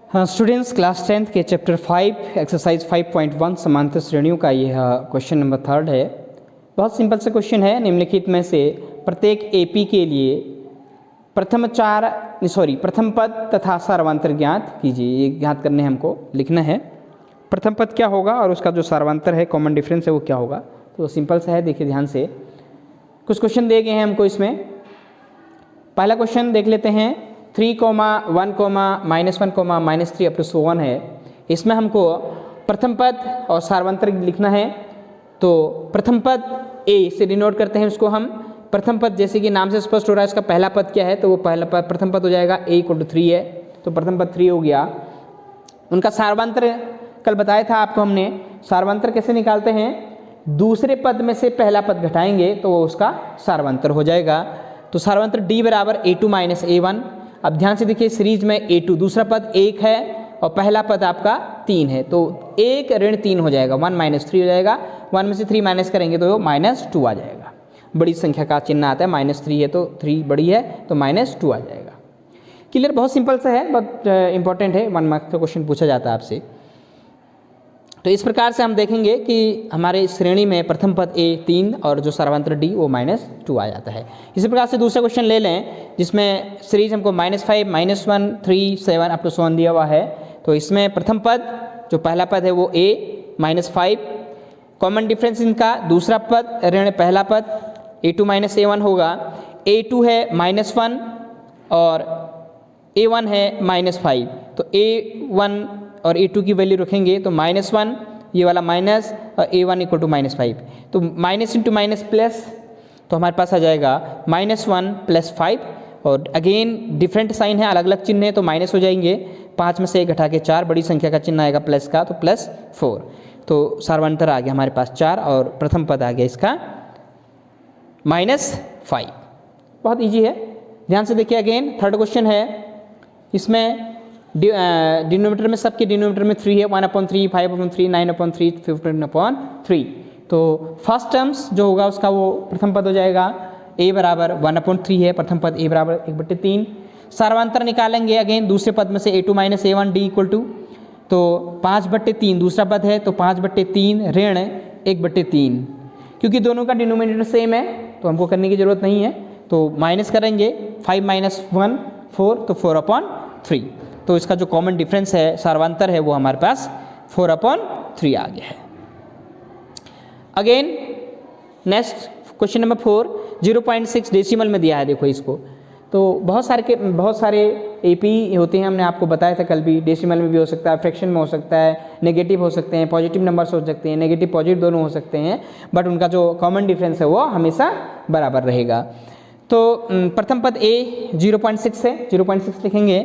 हाँ students, class 10th के chapter 5 exercise 5.1 समांतर श्रेणियों का यह क्वेश्चन नंबर 3 है। बहुत सिंपल सा क्वेश्चन है। निम्नलिखित में से प्रत्येक एपी के लिए प्रथम पद तथा सार्वंतर ज्ञात कीजिए। ये ज्ञात करने हमको लिखना है। प्रथम पद क्या होगा और उसका जो सार्वंतर है, कॉमन डिफरेंस है, वो क्या होगा। तो सिंपल सा है, देखिए ध्यान से। कुछ क्वेश्चन दिए गए हैं हमको इसमें। पहला क्वेश्चन देख लेते हैं। 3, 1, -1, -3 अप टू सो 1 है। इसमें हमको प्रथम पद और सार्वंतर लिखना है। तो प्रथम पद ए से डिनोट करते हैं उसको हम। प्रथम पद जैसे कि नाम से स्पष्ट हो रहा है, इसका पहला पद क्या है, तो वो पहला पद प्रथम पद हो जाएगा a = 3 है, तो प्रथम पद 3 हो गया। उनका सार्वंतर कल बताया था आपको हमने। सार्वंतर कैसे निकालते हैं, दूसरे पद में से पहला पद घटाएंगे तो वो उसका सार्वंतर हो जाएगा। तो सार्वंतर D = a2 - a1। अब ध्यान से देखिए, सीरीज में a2 दूसरा पद 1 है और पहला पद आपका 3 है, तो 1 ऋण 3 हो जाएगा, 1 - 3 हो जाएगा। 1 में से 3 माइनस करेंगे तो -2 आ जाएगा। बड़ी संख्या का चिन्ह आता है, -3 है तो 3 बड़ी है तो -2 आ जाएगा। क्लियर, बहुत सिंपल सा है, बहुत इंपॉर्टेंट है। 1 मार्क्स का क्वेश्चन पूछा जाता है आपसे। तो इस प्रकार से हम देखेंगे कि हमारे श्रेणी में प्रथम पद a 3 और जो सार्वंतर D वो -2 आ जाता है। इसी प्रकार से दूसरा क्वेश्चन ले लें, जिसमें सीरीज हमको -5, -1, 3, 7 अप टू 7 दिया हुआ है। तो इसमें प्रथम पद जो पहला पद है वो a -5, कॉमन डिफरेंस इनका दूसरा पद ऋण पहला पद a2 - a1 होगा। a2 है -1 और a1 है -5, तो a1 और a2 की वैल्यू रखेंगे तो -1, ये वाला माइनस और a1 = -5, तो माइनस इंटू माइनस प्लस, तो हमारे पास आ जाएगा -1 + 5। और अगेन डिफरेंट साइन है, अलग अलग चिन्ह है तो माइनस हो जाएंगे। 5 में से 1 घटा के 4, बड़ी संख्या का चिन्ह आएगा प्लस का, तो +4। तो सार्वंतर आ गया हमारे पास 4 और प्रथम पद आ गया इसका -5। बहुत ईजी है, ध्यान से देखिए। अगेन थर्ड क्वेश्चन है। इसमें डिनोमीटर में, सबके डिनोमीटर में 3 है। 1/3, 5/3, 9/3, 15/3। तो फर्स्ट टर्म्स जो होगा उसका वो प्रथम पद हो जाएगा। a = 1/3 है, प्रथम पद a = 1/3। सार्वंतर निकालेंगे अगेन दूसरे पद में से a2 - a1 D = तो 5/3 दूसरा पद है, तो 5/3 ऋण 1/3। क्योंकि दोनों का डिनोमिनेटर सेम है तो हमको करने की जरूरत नहीं है, तो माइनस करेंगे। 5 - 1 4, तो 4/3। तो इसका जो कॉमन डिफरेंस है, सार्वंतर है, वो हमारे पास 4/3 आ गया है। Again next question number 4, 0.6 decimal में दिया है। देखो इसको, तो बहुत सारे एपी होते हैं, हमने आपको बताया था कल भी। डेसिमल में भी हो सकता है, फ्रैक्शन में हो सकता है, नेगेटिव हो सकते हैं, पॉजिटिव नंबर्स हो सकते हैं, नेगेटिव पॉजिटिव दोनों हो सकते हैं, बट उनका जो कॉमन डिफरेंस है वो हमेशा बराबर रहेगा। तो प्रथम पद a 0.6 है, 0.6 लिखेंगे।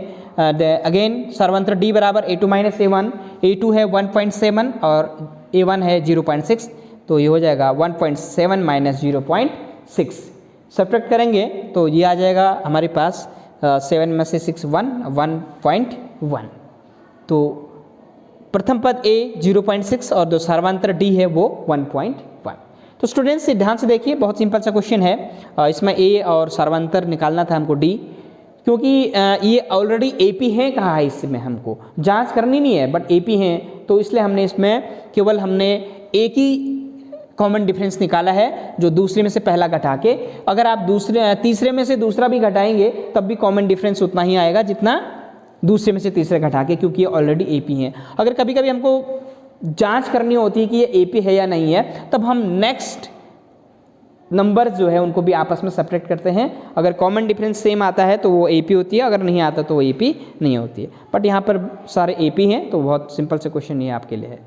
Again सार्वंतर D = a2 - a1, a2 है 1.7 और a1 है 0.6, तो ये हो जाएगा 1.7 - 0.6। सब्ट्रैक्ट करेंगे तो ये आ जाएगा हमारे पास 7 में से 6 1.1। तो प्रथम पद a 0.6 और जो सार्वंतर D है वो 1.1। तो स्टूडेंट्स ध्यान से देखिए, बहुत सिंपल सा क्वेश्चन है। इसमें a और सार्वंतर निकालना था हमको D, क्योंकि ये ऑलरेडी AP हैं, कहा है इसमें हमको जांच करनी नहीं है, बट AP हैं, तो इसलिए हमने इसमें केवल एक ही कॉमन डिफरेंस निकाला है, जो दूसरे में से पहला घटा के। अगर आप तीसरे में से दूसरा भी घटाएंगे तब भी कॉमन डिफरेंस उतना ही आएगा जितना दूसरे में से तीसरे घटा के, क्योंकि ये ऑलरेडी AP हैं। अगर कभी कभी हमको जांच करनी होती है कि ये AP है या नहीं है, तब हम नेक्स्ट नंबर जो है उनको भी आपस में सब्ट्रैक्ट करते हैं। अगर कॉमन डिफरेंस सेम आता है तो वो AP होती है, अगर नहीं आता तो वो AP नहीं होती है। बट यहाँ पर सारे AP हैं, तो बहुत सिंपल से क्वेश्चन ये आपके लिए है।